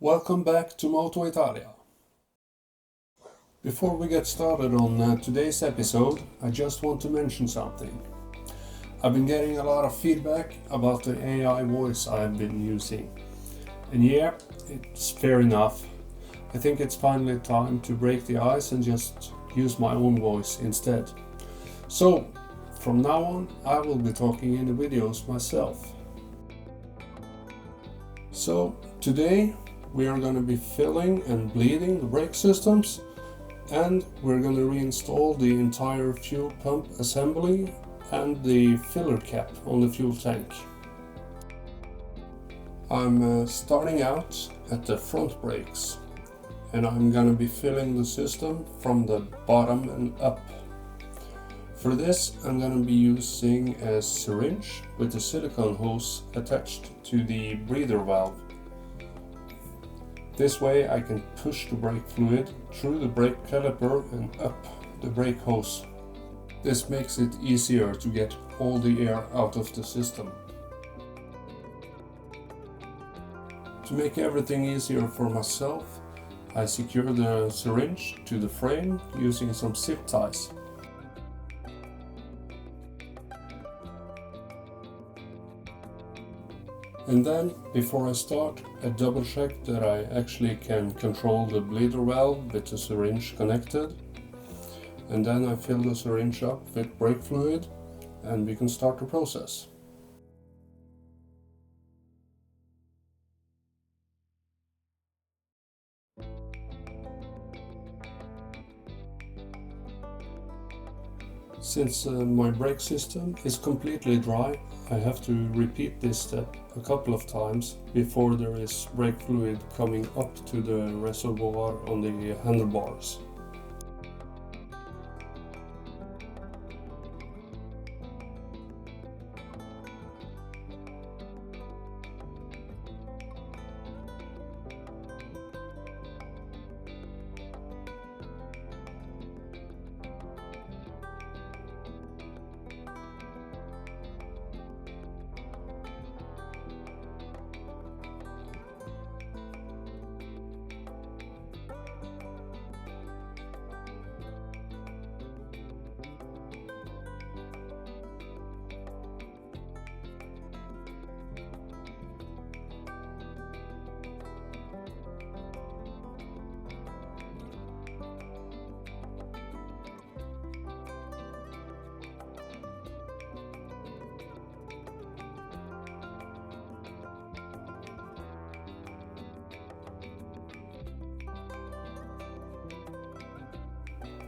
Welcome back to Moto Italia. Before we get started on today's episode, I just want to mention something. I've been getting a lot of feedback about the AI voice I've been using. And yeah, it's fair enough. I think it's finally time to break the ice and just use my own voice instead. So, from now on, I will be talking in the videos myself. So, today we are going to be filling and bleeding the brake systems, and we're going to reinstall the entire fuel pump assembly and the filler cap on the fuel tank. I'm starting out at the front brakes, and I'm going to be filling the system from the bottom and up. For this, I'm going to be using a syringe with a silicone hose attached to the breather valve. This way I can push the brake fluid through the brake caliper and up the brake hose. This makes it easier to get all the air out of the system. To make everything easier for myself, I secure the syringe to the frame using some zip ties. And then, before I start, I double check that I actually can control the bleeder valve with the syringe connected. And then I fill the syringe up with brake fluid and we can start the process. Since my brake system is completely dry, I have to repeat this step a couple of times before there is brake fluid coming up to the reservoir on the handlebars.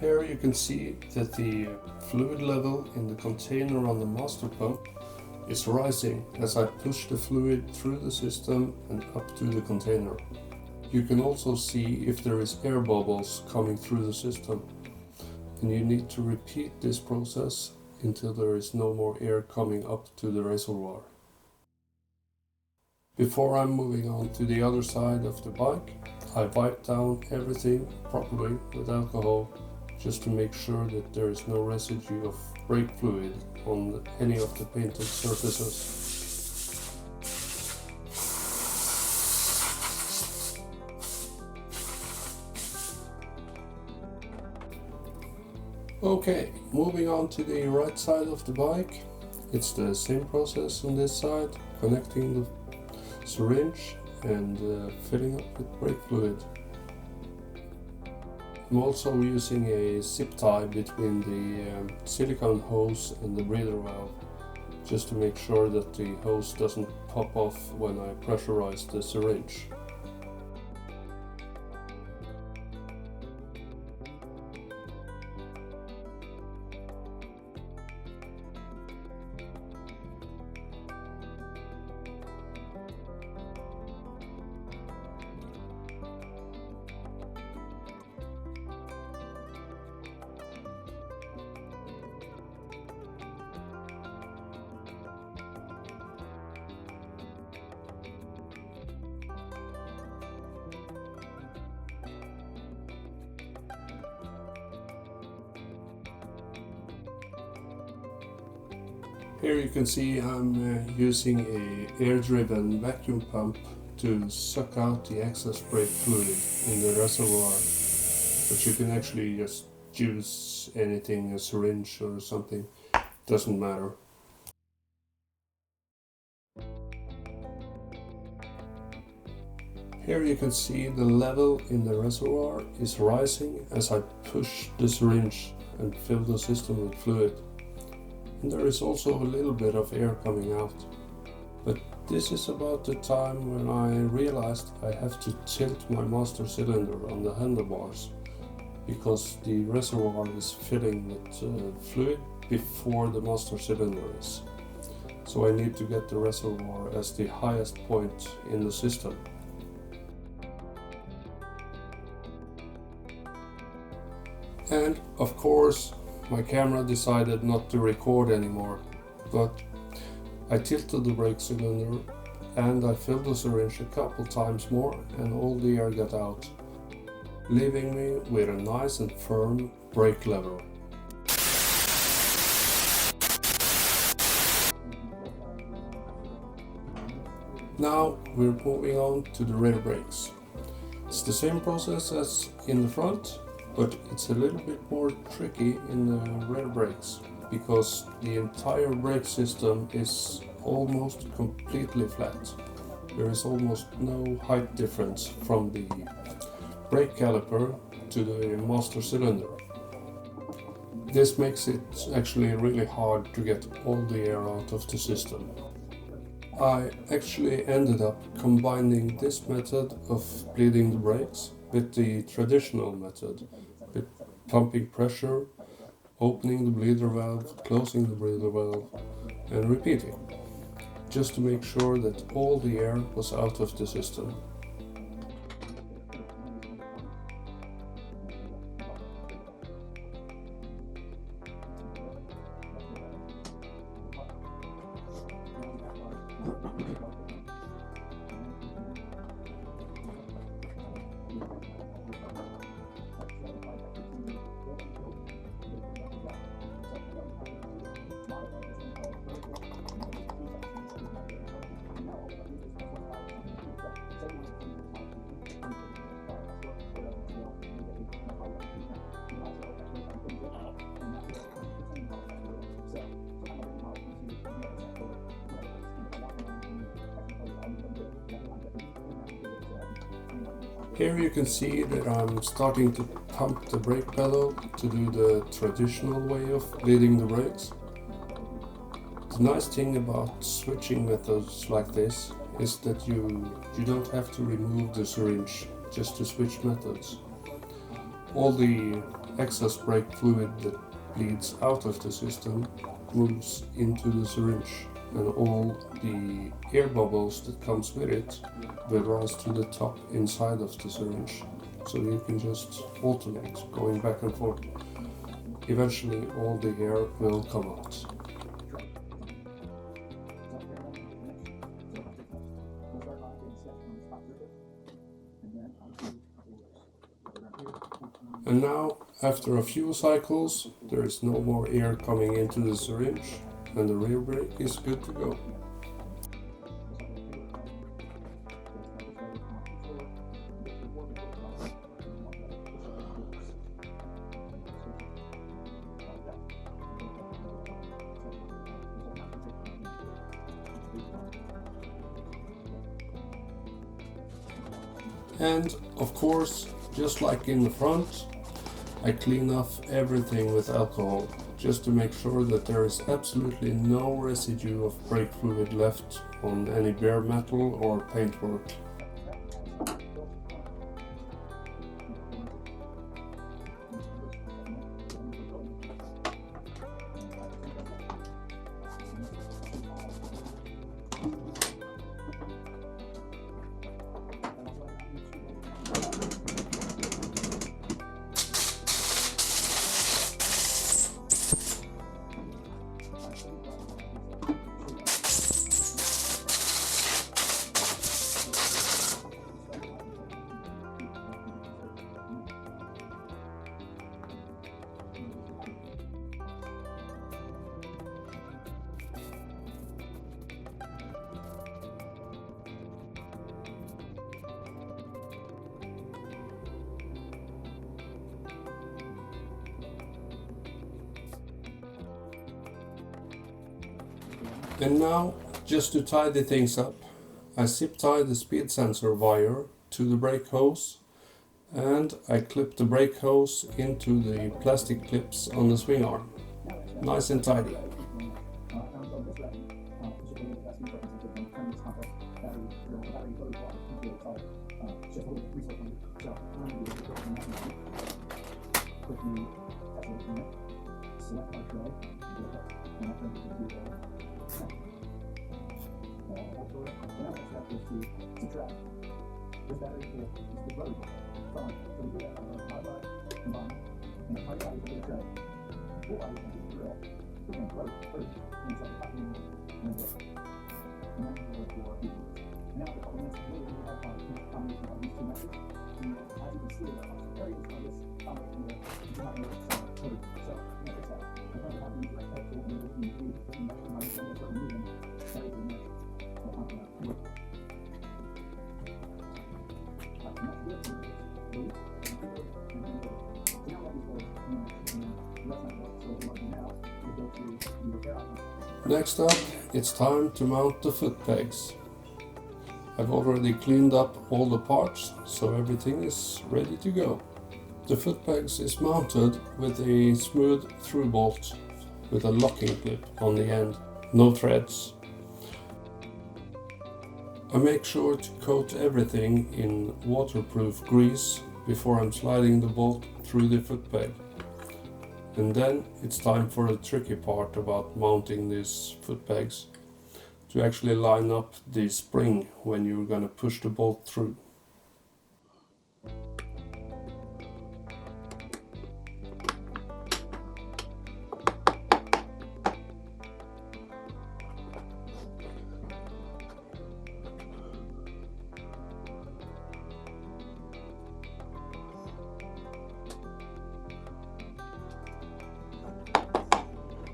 Here you can see that the fluid level in the container on the master pump is rising as I push the fluid through the system and up to the container. You can also see if there is air bubbles coming through the system, and you need to repeat this process until there is no more air coming up to the reservoir. Before I'm moving on to the other side of the bike, I wipe down everything properly with alcohol, just to make sure that there is no residue of brake fluid on any of the painted surfaces. Okay, moving on to the right side of the bike. It's the same process on this side, connecting the syringe and filling up with brake fluid. I'm also using a zip tie between the silicone hose and the breather valve, just to make sure that the hose doesn't pop off when I pressurize the syringe. Here you can see I'm using a air-driven vacuum pump to suck out the excess brake fluid in the reservoir, but you can actually just use anything, a syringe or something, doesn't matter. Here you can see the level in the reservoir is rising as I push the syringe and fill the system with fluid. And there is also a little bit of air coming out. But this is about the time when I realized I have to tilt my master cylinder on the handlebars, because the reservoir is filling with fluid before the master cylinder is. So I need to get the reservoir as the highest point in the system. And of course, my camera decided not to record anymore, but I tilted the brake cylinder and I filled the syringe a couple times more and all the air got out, leaving me with a nice and firm brake lever. Now we're moving on to the rear brakes. It's the same process as in the front, but it's a little bit more tricky in the rear brakes, because the entire brake system is almost completely flat. There is almost no height difference from the brake caliper to the master cylinder. This makes it actually really hard to get all the air out of the system. I actually ended up combining this method of bleeding the brakes with the traditional method, with pumping pressure, opening the bleeder valve, closing the bleeder valve, and repeating, just to make sure that all the air was out of the system. Here you can see that I'm starting to pump the brake pedal to do the traditional way of bleeding the brakes. The nice thing about switching methods like this is that you don't have to remove the syringe just to switch methods. All the excess brake fluid that bleeds out of the system moves into the syringe, and all the air bubbles that comes with it will rise to the top inside of the syringe, so you can just alternate going back and forth. Eventually all the air will come out. And now, after a few cycles, there is no more air coming into the syringe and the rear brake is good to go. And of course, just like in the front, I clean off everything with alcohol, just to make sure that there is absolutely no residue of brake fluid left on any bare metal or paintwork. And now, just to tidy things up, I zip tie the speed sensor wire to the brake hose, and I clip the brake hose into the plastic clips on the swing arm. Nice and tidy. Next up, it's time to mount the foot pegs. I've already cleaned up all the parts, so everything is ready to go. The foot pegs is mounted with a smooth through bolt with a locking clip on the end, no threads. I make sure to coat everything in waterproof grease before I'm sliding the bolt through the foot peg. And then it's time for the tricky part about mounting these foot pegs, to actually line up the spring when you're gonna push the bolt through.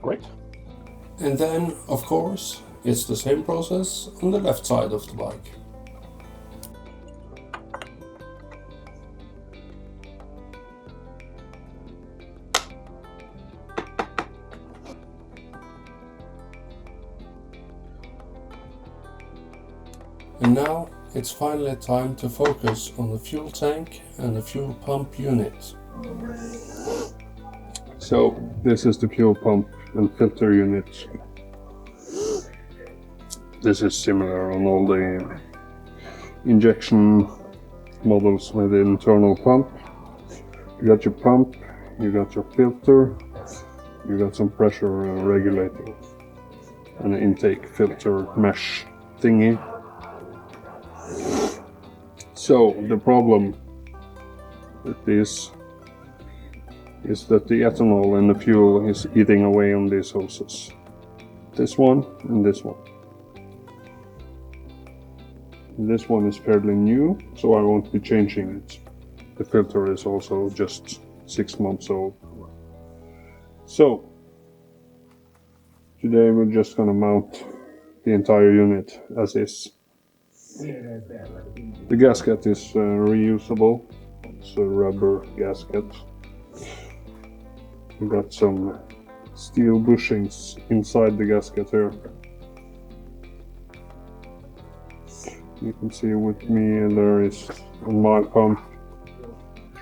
Great. And then, of course, it's the same process on the left side of the bike. And now it's finally time to focus on the fuel tank and the fuel pump unit. So this is the fuel pump and filter unit. This is similar on all the injection models with the internal pump. You got your pump, you got your filter, you got some pressure regulator and an intake filter mesh thingy. So the problem with this is that the ethanol in the fuel is eating away on these hoses. This one and this one. This one is fairly new, so I won't be changing it. The filter is also just 6 months old. So, today we're just gonna mount the entire unit as is. The gasket is reusable. It's a rubber gasket. We got some steel bushings inside the gasket here. You can see with me there is on my pump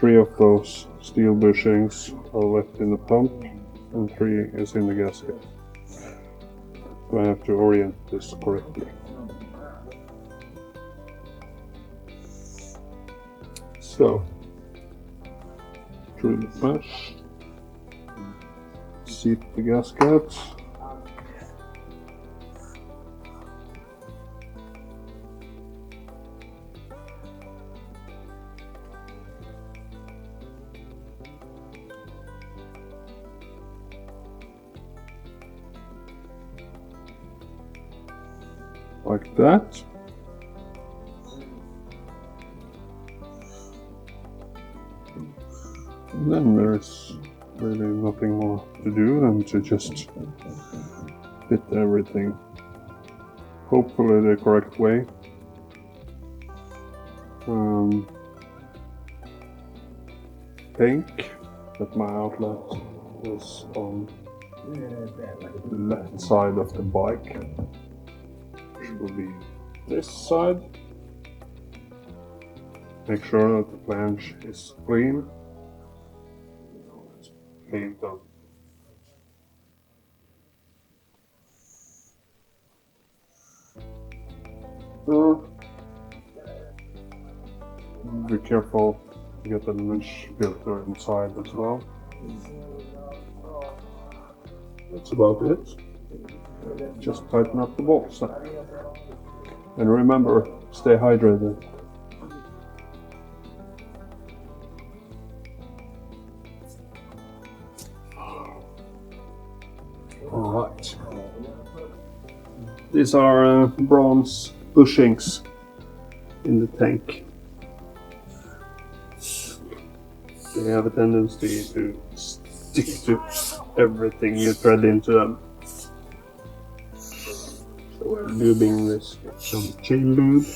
3 of those steel bushings are left in the pump and 3 is in the gasket. So I have to orient this correctly. So, through the mesh, seat the gasket. Like that. And then there's really nothing more to do than to just fit everything, hopefully the correct way. Think that my outlet is on the left side of the bike, which will be this side. Make sure that the flange is clean. Let's paint on. Be careful to get the mesh filter inside as well. That's about it. Just tighten up the bolts. And remember, stay hydrated. Alright. These are bronze bushings in the tank. They have a tendency to stick to everything you thread into them. So we're lubing this with some chain lube.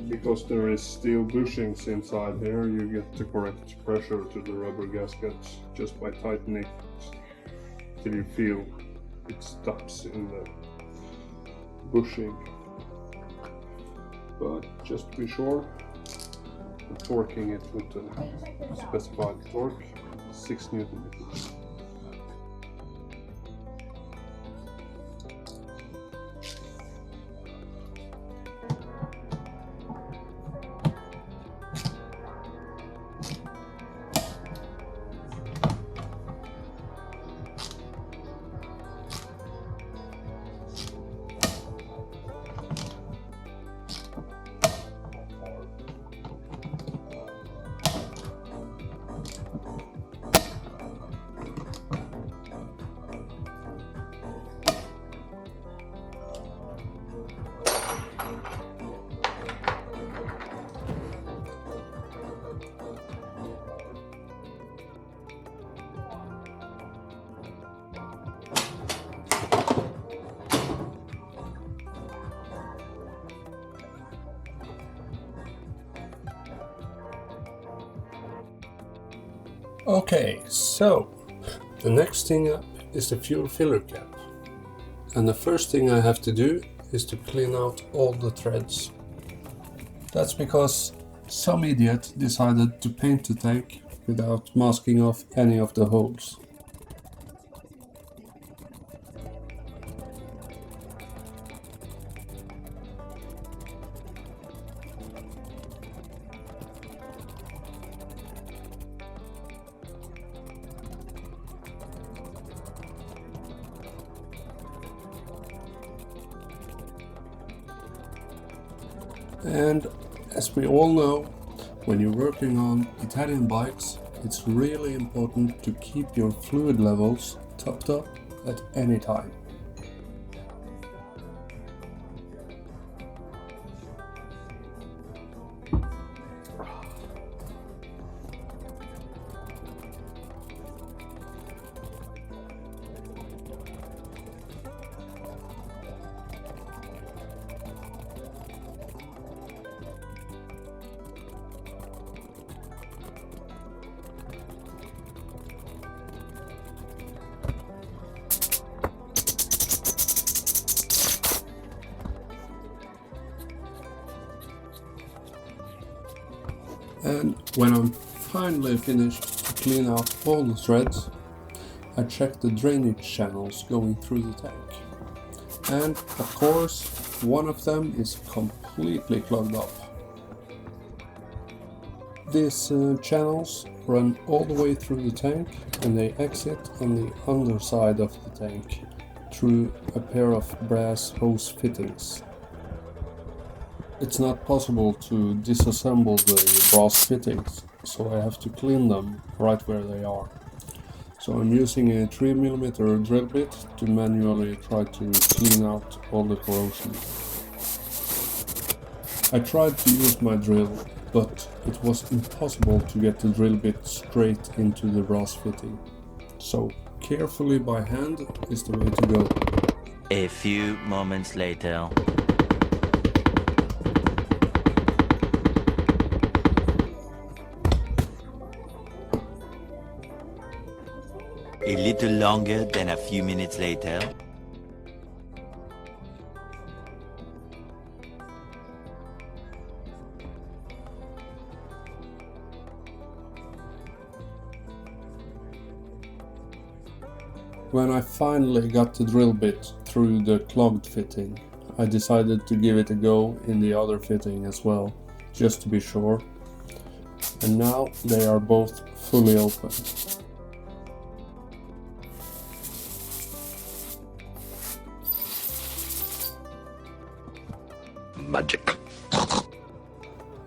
Because there is steel bushings inside here, you get the correct pressure to the rubber gasket just by tightening it till you feel it stops in the bushing. But just be sure, torquing it with the specified torque, 6 Newton meters. Okay, so the next thing up is the fuel filler cap. And the first thing I have to do is to clean out all the threads. That's because some idiot decided to paint the tank without masking off any of the holes. And as we all know, when you're working on Italian bikes, it's really important to keep your fluid levels topped up at any time. And when I'm finally finished to clean out all the threads, I check the drainage channels going through the tank. And of course, one of them is completely clogged up. These channels run all the way through the tank, and they exit on the underside of the tank through a pair of brass hose fittings. It's not possible to disassemble the brass fittings, so I have to clean them right where they are. So I'm using a 3mm drill bit to manually try to clean out all the corrosion. I tried to use my drill, but it was impossible to get the drill bit straight into the brass fitting. So carefully by hand is the way to go. A few moments later. A little longer than a few minutes later. When I finally got the drill bit through the clogged fitting, I decided to give it a go in the other fitting as well, just to be sure. And now they are both fully open. Magic.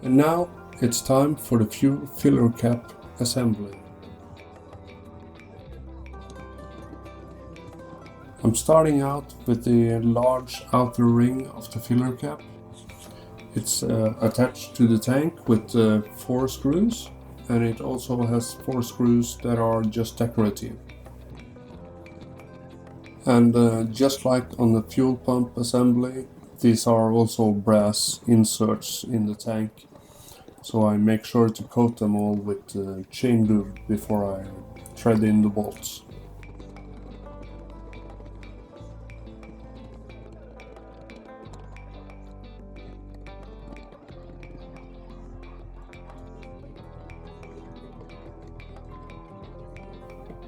And now it's time for the fuel filler cap assembly. I'm starting out with the large outer ring of the filler cap. It's attached to the tank with 4 screws, and it also has 4 screws that are just decorative. And just like on the fuel pump assembly, these are also brass inserts in the tank, so I make sure to coat them all with chain lube before I thread in the bolts.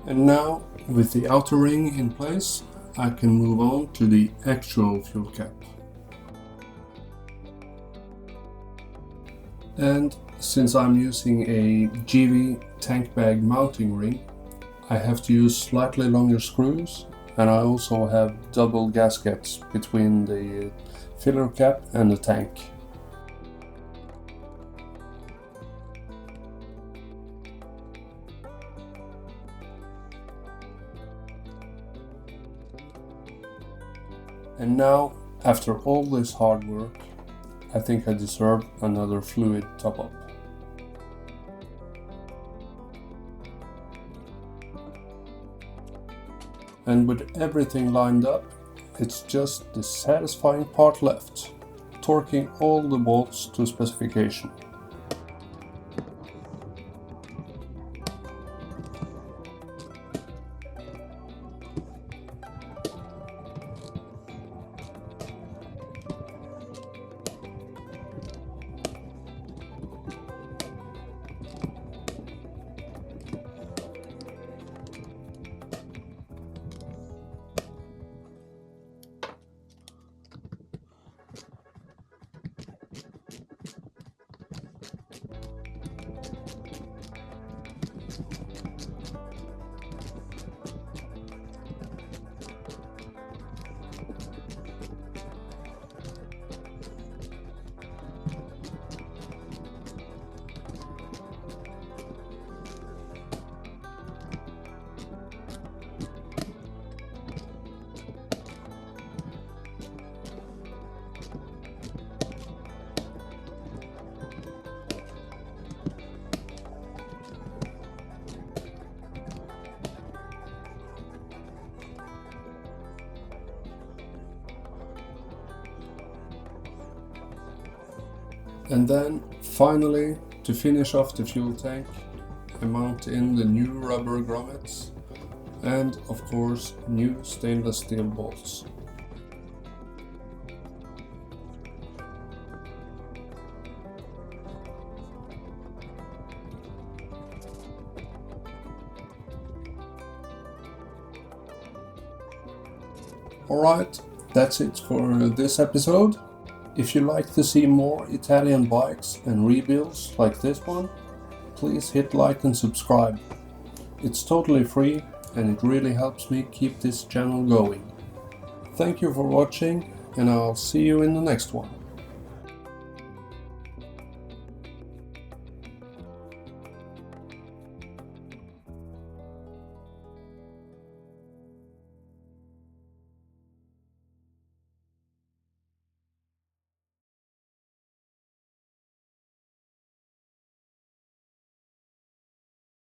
And now, with the outer ring in place, I can move on to the actual fuel cap. And since I'm using a GV tank bag mounting ring, I have to use slightly longer screws, and I also have double gaskets between the filler cap and the tank. And now, after all this hard work, I think I deserve another fluid top-up. And with everything lined up, it's just the satisfying part left, torquing all the bolts to specification. And then, finally, to finish off the fuel tank, I mount in the new rubber grommets and, of course, new stainless steel bolts. Alright, That's it for this episode. If you like to see more Italian bikes and rebuilds like this one, please hit like and subscribe. It's totally free and it really helps me keep this channel going. Thank you for watching, and I'll see you in the next one.